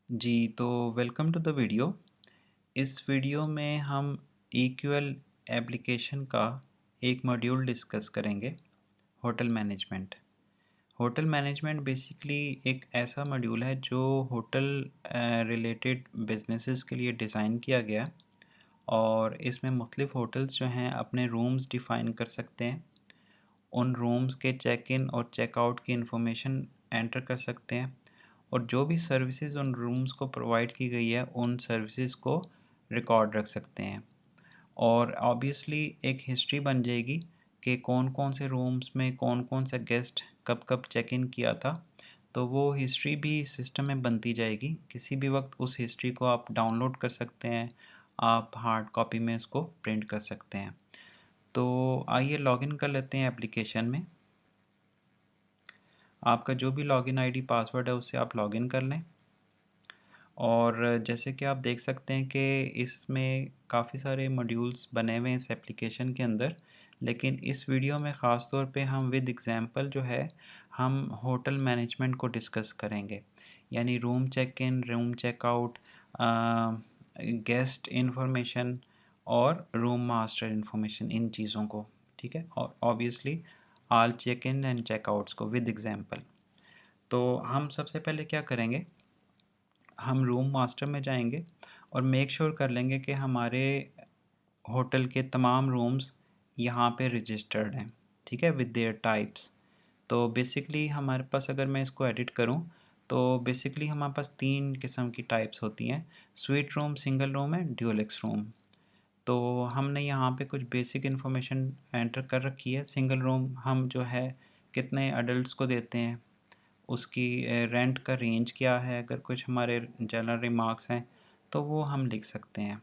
जी, तो welcome to the video. इस video में हम EQL एप्लीकेशन का एक मॉड्यूल डिस्कस करेंगे, hotel management. Hotel management basically एक ऐसा मॉड्यूल है जो होटल रिलेटेड बिजनेसेस के लिए डिज़ाइन किया गया और इसमें मुख्तलिफ़ होटल्स जो हैं अपने रूम्स डिफ़ाइन कर सकते हैं। उन रूम्स के चेक इन और चेक आउट की इंफॉर्मेशन एंटर कर सकते हैं और जो भी सर्विसेज उन रूम्स को प्रोवाइड की गई है उन सर्विसेज को रिकॉर्ड रख सकते हैं। और ऑब्वियसली एक हिस्ट्री बन जाएगी कि कौन कौन से रूम्स में कौन कौन सा गेस्ट कब कब चेक इन किया था। तो वो हिस्ट्री भी सिस्टम में बनती जाएगी। किसी भी वक्त उस हिस्ट्री को आप डाउनलोड कर सकते हैं, आप हार्ड कॉपी में इसको प्रिंट कर सकते हैं। तो आइए लॉगिन कर लेते हैं एप्लीकेशन में। आपका जो भी लॉगिन आईडी पासवर्ड है उससे आप लॉगिन कर लें। और जैसे कि आप देख सकते हैं कि इसमें काफ़ी सारे मॉड्यूल्स बने हुए हैं इस एप्लीकेशन के अंदर, लेकिन इस वीडियो में ख़ास तौर पे हम विद एग्जांपल जो है हम होटल मैनेजमेंट को डिस्कस करेंगे, यानी room check in, room check out, guest information और रूम मास्टर इंफॉर्मेशन, इन चीज़ों को। ठीक है, और obviously all check in and check outs को विद एग्जांपल। तो हम सबसे पहले क्या करेंगे, हम रूम मास्टर में जाएंगे और मेक श्योर कर लेंगे कि हमारे होटल के तमाम रूम्स यहाँ पे रजिस्टर्ड हैं। ठीक है, विद देयर टाइप्स। तो बेसिकली हमारे पास, अगर मैं इसको एडिट करूँ तो बेसिकली हमारे पास तीन किस्म की टाइप्स होती हैं: suite room, single room and Dulux room. तो हमने यहाँ पे कुछ बेसिक इन्फॉर्मेशन एंटर कर रखी है। सिंगल रूम हम जो है कितने अडल्ट्स को देते हैं, उसकी रेंट का रेंज क्या है, अगर कुछ हमारे जनरल रिमार्क्स हैं तो वो हम लिख सकते हैं।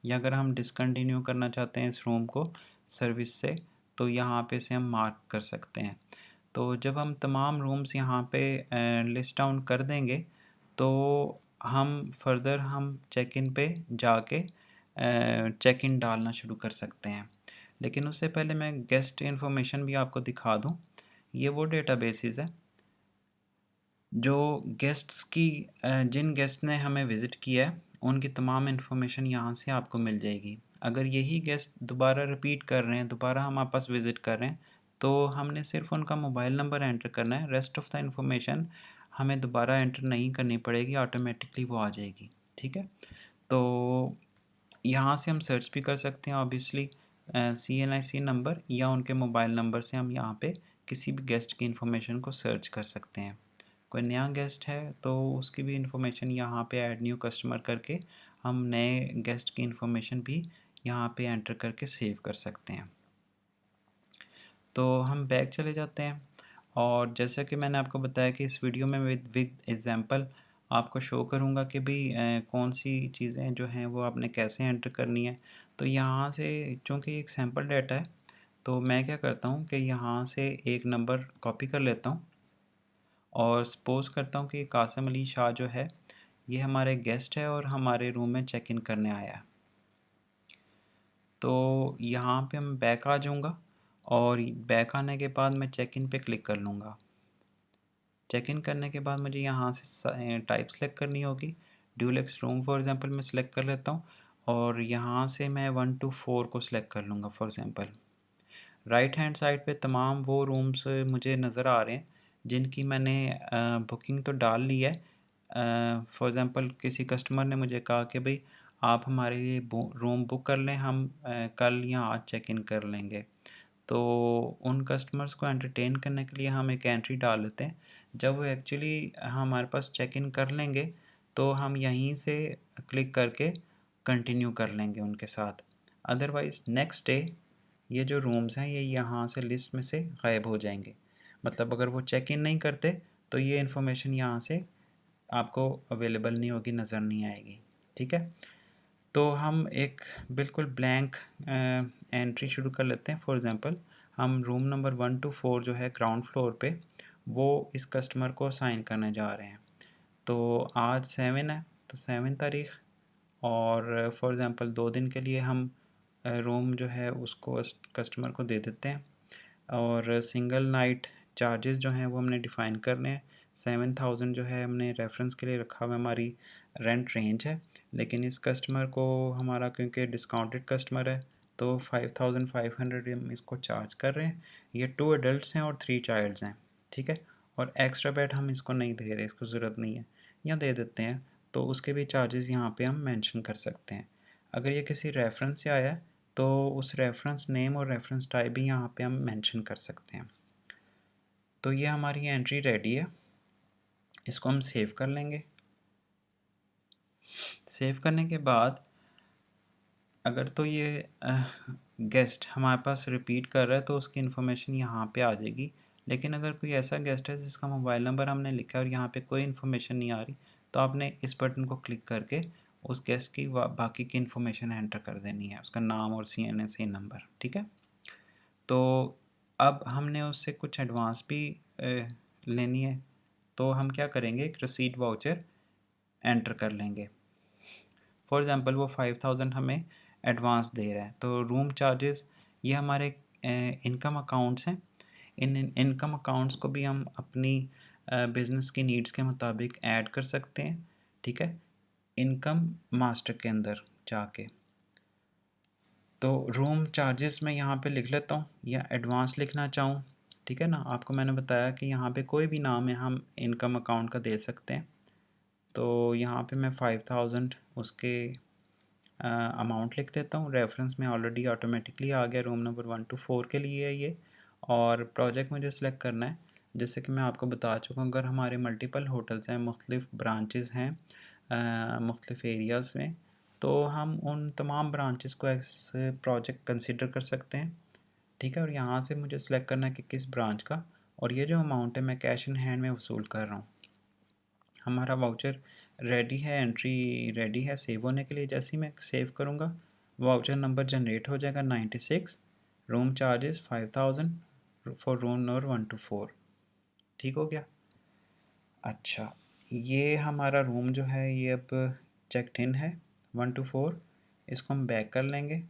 या अगर हम डिसकंटिन्यू करना चाहते हैं इस रूम को सर्विस से तो यहाँ पे से हम मार्क कर सकते हैं। तो जब हम तमाम रूम्स यहाँ पे लिस्ट डाउन कर देंगे तो हम फर्दर हम चेक इन पे जाके चेक इन डालना शुरू कर सकते हैं। लेकिन उससे पहले मैं गेस्ट इन्फॉर्मेशन भी आपको दिखा दूँ। ये वो डेटाबेसेस है जो गेस्ट्स की, जिन गेस्ट ने हमें विज़िट किया है उनकी तमाम इन्फॉर्मेशन यहाँ से आपको मिल जाएगी। अगर यही गेस्ट दोबारा रिपीट कर रहे हैं, दोबारा हमारे पास विज़िट कर रहे हैं, तो हमने सिर्फ उनका मोबाइल नंबर एंटर करना है। रेस्ट ऑफ द इन्फॉर्मेशन हमें दोबारा एंटर नहीं करनी पड़ेगी, ऑटोमेटिकली वो आ जाएगी। ठीक है, तो यहाँ से हम सर्च भी कर सकते हैं ऑब्वियसली CNIC नंबर या उनके मोबाइल नंबर से हम यहाँ पे किसी भी गेस्ट की इन्फॉर्मेशन को सर्च कर सकते हैं। कोई नया गेस्ट है तो उसकी भी इंफॉर्मेशन यहाँ पे ऐड न्यू कस्टमर करके हम नए गेस्ट की इंफॉर्मेशन भी यहाँ पे एंटर करके सेव कर सकते हैं। तो हम बैक चले जाते हैं और जैसा कि मैंने आपको बताया कि इस वीडियो में विद एग्जांपल आपको शो करूँगा कि भाई कौन सी चीज़ें जो हैं वो आपने कैसे एंटर करनी है। तो यहाँ से चूँकि एक सैम्पल डाटा है तो मैं क्या करता हूँ कि यहाँ से एक नंबर कॉपी कर लेता हूँ और सपोज़ करता हूँ कि कासिम अली शाह जो है ये हमारे गेस्ट है और हमारे रूम में चेक इन करने आया है। तो यहाँ पे मैं बैक आ जाऊँगा और बैक आने के बाद मैं चेक इन पे क्लिक कर लूँगा। चेक इन करने के बाद मुझे यहाँ से टाइप सेलेक्ट करनी होगी। ड्यूलेक्स रूम फॉर एग्ज़ाम्पल मैं सिलेक्ट कर लेता हूँ और यहाँ से मैं 1 to 4 को सिलेक्ट कर लूँगा for example. Right hand side पे तमाम वो रूम्स मुझे नज़र आ रहे हैं जिनकी मैंने बुकिंग तो डाल ली है। फॉर एग्ज़ाम्पल किसी कस्टमर ने मुझे कहा कि भाई आप हमारे लिए रूम बुक कर लें, हम कल या आज चेक इन कर लेंगे। तो उन कस्टमर्स को एंटरटेन करने के लिए हम एक एंट्री डाल लेते हैं। जब वो एक्चुअली हमारे पास चेक इन कर लेंगे तो हम यहीं से क्लिक करके कंटिन्यू कर लेंगे उनके साथ। अदरवाइज़ नेक्स्ट डे ये जो रूम्स हैं ये यहाँ से लिस्ट में से गायब हो जाएंगे। मतलब अगर वो चेक इन नहीं करते तो ये इन्फॉर्मेशन यहाँ से आपको अवेलेबल नहीं होगी, नज़र नहीं आएगी। ठीक है, तो हम एक बिल्कुल ब्लैंक एंट्री शुरू कर लेते हैं। फॉर एग्ज़ाम्पल हम रूम नंबर 1 to 4 जो है ग्राउंड फ्लोर पे वो इस कस्टमर को असाइन करने जा रहे हैं। तो आज 7 है तो 7 तारीख़, और फॉर एग्ज़ाम्पल 2 दिन के लिए हम रूम जो है उसको कस्टमर को दे देते हैं। और सिंगल नाइट चार्जेस जो हैं वो हमने डिफ़ाइन करने हैं। 7000 जो है हमने रेफरेंस के लिए रखा हुआ, हमारी रेंट रेंज है। लेकिन इस कस्टमर को हमारा क्योंकि डिस्काउंटेड कस्टमर है तो 5500 हम इसको चार्ज कर रहे हैं। ये 2 एडल्ट्स हैं और 3 चाइल्ड्स हैं, ठीक है। और एक्स्ट्रा बेड हम इसको नहीं दे रहे, इसको ज़रूरत नहीं है, या दे देते हैं तो उसके भी चार्जेस यहाँ पे हम मेंशन कर सकते हैं। अगर ये किसी रेफरेंस से आया है तो उस रेफरेंस नेम और रेफरेंस टाइप भी यहाँ पे हम मेंशन कर सकते हैं। तो ये हमारी एंट्री रेडी है, इसको हम सेव कर लेंगे। सेव करने के बाद अगर तो ये गेस्ट हमारे पास रिपीट कर रहा है तो उसकी इन्फॉर्मेशन यहाँ पे आ जाएगी। लेकिन अगर कोई ऐसा गेस्ट है जिसका मोबाइल नंबर हमने लिखा है और यहाँ पे कोई इन्फॉर्मेशन नहीं आ रही, तो आपने इस बटन को क्लिक करके उस गेस्ट की बाकी की इन्फॉर्मेशन एंटर कर देनी है, उसका नाम और CNSA नंबर, ठीक है। तो अब हमने उससे कुछ एडवांस भी लेनी है, तो हम क्या करेंगे, एक रसीद वाउचर एंटर कर लेंगे। फॉर एग्ज़ाम्पल वो 5000 हमें एडवांस दे रहा है, तो रूम चार्जेस ये हमारे इनकम अकाउंट्स हैं। इन इनकम अकाउंट्स को भी हम अपनी बिज़नेस की नीड्स के मुताबिक ऐड कर सकते हैं, ठीक है, इनकम मास्टर के अंदर जाके। तो रूम चार्जेस मैं यहाँ पे लिख लेता हूँ, या एडवांस लिखना चाहूँ, ठीक है ना। आपको मैंने बताया कि यहाँ पे कोई भी नाम है हम इनकम अकाउंट का दे सकते हैं। तो यहाँ पे मैं 5000 उसके अमाउंट लिख देता हूँ। रेफरेंस में ऑलरेडी ऑटोमेटिकली आ गया, रूम नंबर 1 to 4 के लिए है ये। और प्रोजेक्ट मुझे सेलेक्ट करना है, जैसे कि मैं आपको बता चुका हूँ, अगर हमारे मल्टीपल होटल्स हैं, मुख्तलिफ ब्रांचेस हैं मुख्तलिफ एरियाज़ में, तो हम उन तमाम ब्रांचेस को एज प्रोजेक्ट कंसिडर कर सकते हैं, ठीक है। और यहाँ से मुझे सेलेक्ट करना है कि किस ब्रांच का, और ये जो अमाउंट है मैं कैश इन हैंड में वसूल कर रहा हूँ। हमारा वाउचर रेडी है, एंट्री रेडी है सेव होने के लिए। जैसे ही मैं सेव करूँगा वाउचर नंबर जनरेट हो जाएगा 96, room charges 5000 for room number 1 to 4, ठीक हो गया। अच्छा, ये हमारा रूम जो है ये अब चेकड इन है 1 to 4। इसको हम बैक कर लेंगे,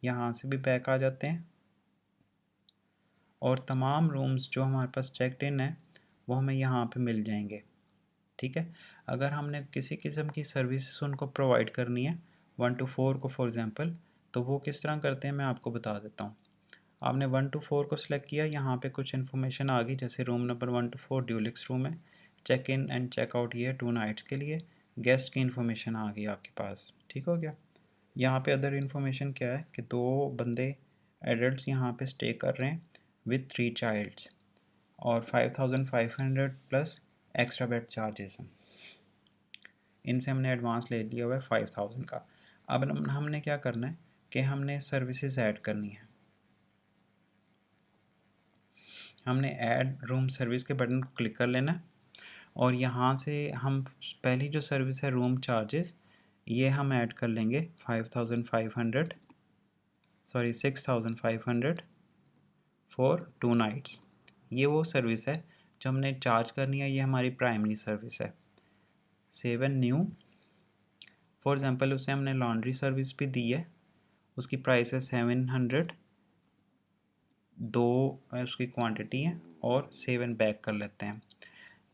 यहाँ से भी बैक आ जाते हैं, और तमाम रूम्स जो हमारे पास चेकड इन है वो हमें यहाँ पे मिल जाएंगे, ठीक है। अगर हमने किसी किस्म की सर्विस उनको प्रोवाइड करनी है 1 to 4 को फॉर एग्ज़ाम्पल, तो वो किस तरह करते हैं मैं आपको बता देता हूँ। आपने 1 to 4 को सिलेक्ट किया, यहाँ पे कुछ इन्फॉर्मेशन आ गई, जैसे room number 1 to 4 deluxe room है, check in and check out ये 2 नाइट्स के लिए, गेस्ट की इन्फॉर्मेशन आ गई आपके पास, ठीक हो गया। यहाँ पे अदर इन्फॉर्मेशन क्या है कि 2 बंदे एडल्ट्स यहाँ पे स्टे कर रहे हैं विद 3 चाइल्ड्स, और 5500 प्लस एक्स्ट्रा बेड चार्जेस हैं। इनसे हमने एडवांस ले लिया हुआ है 5000 का। अब हमने क्या करना है कि हमने सर्विसेज ऐड करनी है। हमने ऐड रूम सर्विस के बटन को क्लिक कर लेना है, और यहाँ से हम पहली जो सर्विस है रूम चार्जेस, ये हम ऐड कर लेंगे 6500 फॉर 2 नाइट्स। ये वो सर्विस है जो हमने चार्ज करनी है, ये हमारी प्राइमरी सर्विस है। Save and new, for example उसे हमने लॉन्ड्री सर्विस भी दी है, उसकी प्राइस है 700, 2 उसकी क्वांटिटी है, और सेव एंड बैक कर लेते हैं।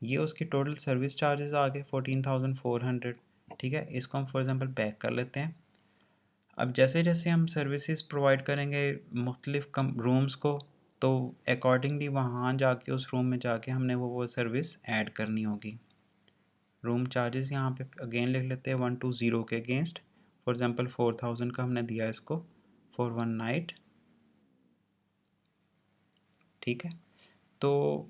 ये उसकी टोटल सर्विस चार्जेस आ गए 14400, ठीक है। इसको हम फॉर एग्ज़ाम्पल बैक कर लेते हैं। अब जैसे जैसे हम सर्विसेज प्रोवाइड करेंगे मुख्तलिफ कम रूम्स को, तो अकॉर्डिंगली वहाँ जाके उस रूम में जाके हमने वो सर्विस ऐड करनी होगी। रूम चार्जेस यहाँ पे अगेन लिख लेते हैं 120 के अगेंस्ट, फॉर एग्ज़ाम्पल 4000 का हमने दिया इसको फॉर 1 नाइट, ठीक है। तो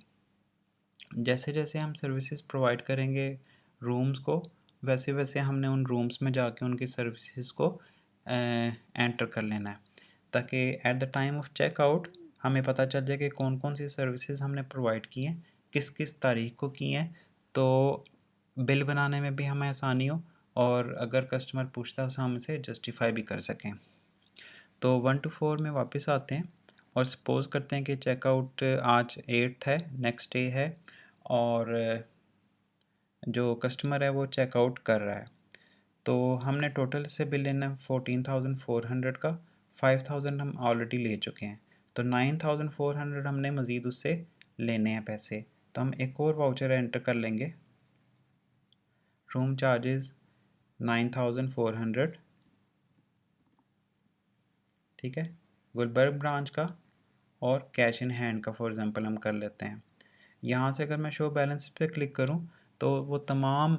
जैसे जैसे हम सर्विसेज प्रोवाइड करेंगे रूम्स को, वैसे वैसे हमने उन रूम्स में जाके उनकी सर्विसेज को एंटर कर लेना है, ताकि at the time of checkout हमें पता चल जाए कि कौन कौन सी सर्विसेज हमने प्रोवाइड की हैं, किस किस तारीख को की हैं, तो बिल बनाने में भी हमें आसानी हो, और अगर कस्टमर पूछता है तो हम इसे जस्टिफाई भी कर सकें। तो 1 to 4 में वापस आते हैं, और सपोज़ करते हैं कि चेकआउट आज 8th है, नेक्स्ट डे है, और जो कस्टमर है वो चेकआउट कर रहा है। तो हमने टोटल से बिल लेना है 14400 का, 5000 हम ऑलरेडी ले चुके हैं, तो 9400 हमने मज़ीद उससे लेने हैं पैसे। तो तो हम एक और वाउचर एंटर कर लेंगे, रूम चार्जेस 9400, ठीक है, गुलबर्ग ब्रांच का, और कैश इन हैंड का फॉर एग्ज़ाम्पल हम कर लेते हैं। यहाँ से अगर मैं शो बैलेंस पे क्लिक करूँ तो वो तमाम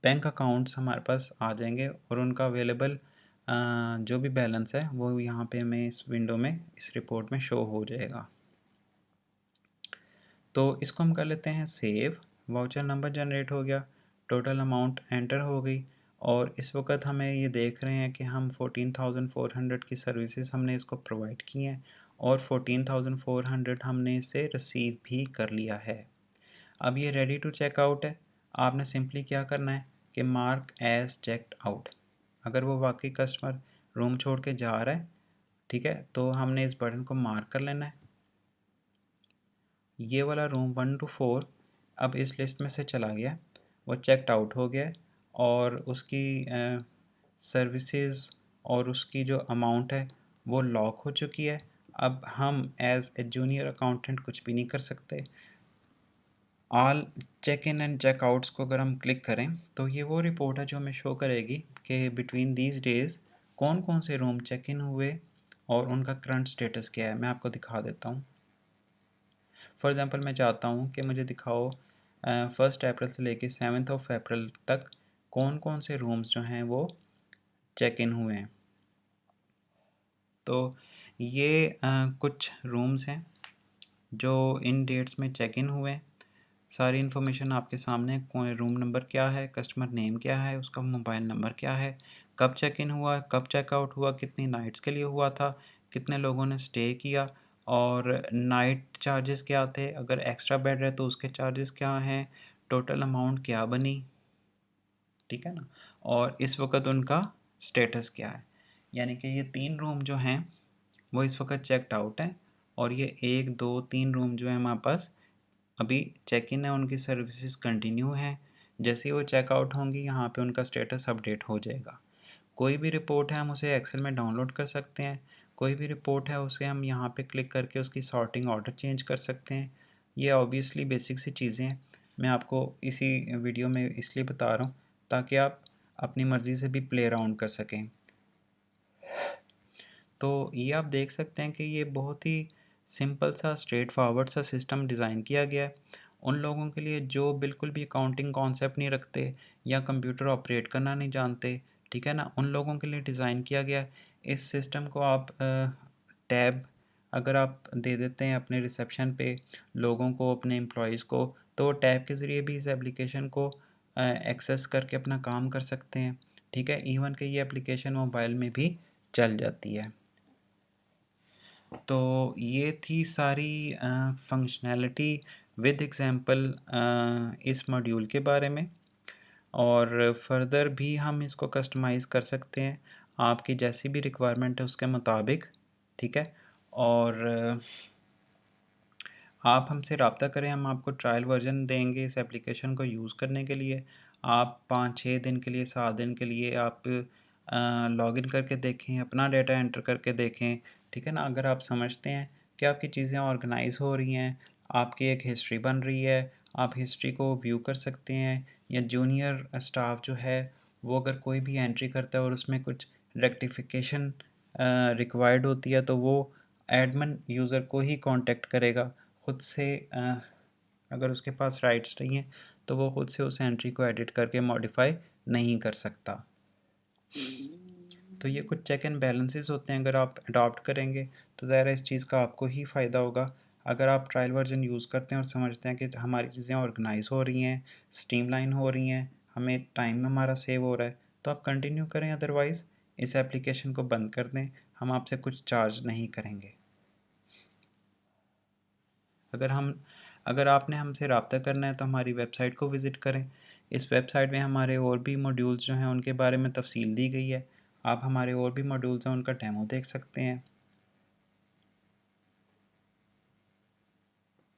बैंक अकाउंट्स हमारे पास आ जाएंगे और उनका अवेलेबल जो भी बैलेंस है वो यहाँ पे हमें इस विंडो में, इस रिपोर्ट में शो हो जाएगा। तो इसको हम कर लेते हैं सेव। वाउचर नंबर जनरेट हो गया, टोटल अमाउंट एंटर हो गई, और इस वक्त हमें ये देख रहे हैं कि हम 14,400 की सर्विसेज हमने इसको प्रोवाइड की हैं और 14,400 हमने इसे रिसीव भी कर लिया है। अब ये रेडी टू चेक आउट है। आपने सिंपली क्या करना है कि मार्क एज चेकड आउट। अगर वो वाकई कस्टमर रूम छोड़ के जा रहा है, ठीक है, तो हमने इस बटन को मार्क कर लेना है। ये वाला रूम 1 to 4 अब इस लिस्ट में से चला गया, वो चेकड आउट हो गया, और उसकी सर्विसेज और उसकी जो अमाउंट है वो लॉक हो चुकी है। अब हम एज ए जूनियर अकाउंटेंट कुछ भी नहीं कर सकते। All check in and check outs को अगर हम क्लिक करें तो ये वो रिपोर्ट है जो हमें शो करेगी कि बिटवीन दीज डेज़ कौन कौन से रूम चेक इन हुए और उनका करंट स्टेटस क्या है। मैं आपको दिखा देता हूँ। फॉर एग्ज़ाम्पल मैं चाहता हूँ कि मुझे दिखाओ 1 अप्रैल से लेके 7 अप्रैल तक कौन कौन से रूम्स जो हैं वो चेक इन हुए हैं। तो ये कुछ रूम्स हैं जो इन डेट्स में चेक इन हुए हैं। सारी इन्फॉर्मेशन आपके सामने, कौन रूम नंबर क्या है, कस्टमर नेम क्या है, उसका मोबाइल नंबर क्या है, कब चेक इन हुआ, कब चेकआउट हुआ, कितनी नाइट्स के लिए हुआ था, कितने लोगों ने स्टे किया, और नाइट चार्जेस क्या थे, अगर एक्स्ट्रा बेड है तो उसके चार्जेस क्या हैं, टोटल अमाउंट क्या बनी, ठीक है ना, और इस वक्त उनका स्टेटस क्या है। यानी कि ये 3 रूम जो हैं वो इस वक्त चेकड आउट हैं, और ये 1 2 3 रूम जो है हमारे पास अभी चेक इन है, उनकी सर्विसेज कंटिन्यू हैं। जैसे ही वो चेकआउट होंगी यहाँ पे उनका स्टेटस अपडेट हो जाएगा। कोई भी रिपोर्ट है हम उसे एक्सेल में डाउनलोड कर सकते हैं, कोई भी रिपोर्ट है उसे हम यहाँ पे क्लिक करके उसकी सॉर्टिंग ऑर्डर चेंज कर सकते हैं। ये ऑब्वियसली बेसिक सी चीज़ें हैं, मैं आपको इसी वीडियो में इसलिए बता रहा हूँ ताकि आप अपनी मर्ज़ी से भी प्ले अराउंड कर सकें। तो ये आप देख सकते हैं कि ये बहुत ही सिंपल सा स्ट्रेट फॉरवर्ड सा सिस्टम डिज़ाइन किया गया है उन लोगों के लिए जो बिल्कुल भी अकाउंटिंग कॉन्सेप्ट नहीं रखते या कंप्यूटर ऑपरेट करना नहीं जानते, ठीक है ना, उन लोगों के लिए डिज़ाइन किया गया है। इस सिस्टम को आप टैब अगर आप दे देते हैं अपने रिसेप्शन पे लोगों को, अपने एम्प्लॉयज़ को, तो टैब के ज़रिए भी इस एप्लीकेशन को एक्सेस करके अपना काम कर सकते हैं, ठीक है। इवन कि ये एप्लीकेशन मोबाइल में भी चल जाती है। तो ये थी सारी फंक्शनैलिटी विद एग्जांपल इस मॉड्यूल के बारे में, और फर्दर भी हम इसको कस्टमाइज़ कर सकते हैं आपकी जैसी भी रिक्वायरमेंट है उसके मुताबिक, ठीक है। और आप हमसे रब्ता करें, हम आपको ट्रायल वर्जन देंगे इस एप्लीकेशन को यूज़ करने के लिए। आप 5-6 दिन के लिए, 7 दिन के लिए आप लॉगिन करके देखें, अपना डेटा एंटर करके देखें, ठीक है ना। अगर आप समझते हैं कि आपकी चीज़ें ऑर्गेनाइज हो रही हैं, आपकी एक हिस्ट्री बन रही है, आप हिस्ट्री को व्यू कर सकते हैं, या जूनियर स्टाफ जो है वो अगर कोई भी एंट्री करता है और उसमें कुछ रेक्टिफिकेशन रिक्वायर्ड होती है तो वो एडमिन यूज़र को ही कांटेक्ट करेगा। ख़ुद से अगर उसके पास राइट्स नहीं हैं तो वो ख़ुद से उस एंट्री को एडिट करके मॉडिफाई नहीं कर सकता। तो ये कुछ चेक एंड बैलेंसेस होते हैं, अगर आप अडॉप्ट करेंगे तो ज़ाहिर है इस चीज़ का आपको ही फ़ायदा होगा। अगर आप ट्रायल वर्जन यूज़ करते हैं और समझते हैं कि हमारी चीज़ें ऑर्गेनाइज हो रही हैं, स्ट्रीमलाइन हो रही हैं, हमें टाइम हमारा सेव हो रहा है, तो आप कंटिन्यू करें, अदरवाइज़ इस एप्लीकेशन को बंद कर दें, हम आपसे कुछ चार्ज नहीं करेंगे। अगर आपने हमसे रब्ता करना है तो हमारी वेबसाइट को विज़िट करें। इस वेबसाइट में हमारे और भी मॉड्यूल्स जो हैं उनके बारे में तफसील दी गई है। आप हमारे और भी मॉड्यूल्स हैं उनका डेमो देख सकते हैं।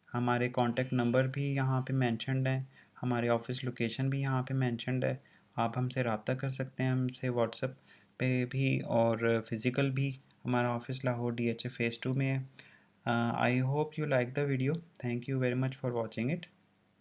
हमारे कॉन्टैक्ट नंबर भी यहाँ पे मेंशन्ड हैं, हमारे ऑफ़िस लोकेशन भी यहाँ पे मेंशन्ड है। आप हमसे रब्ता कर सकते हैं, हमसे व्हाट्सएप पे भी और फ़िज़िकल भी। हमारा ऑफ़िस लाहौर DHA फ़ेज़ 2 में है। I hope you like the video. Thank you very much for watching it.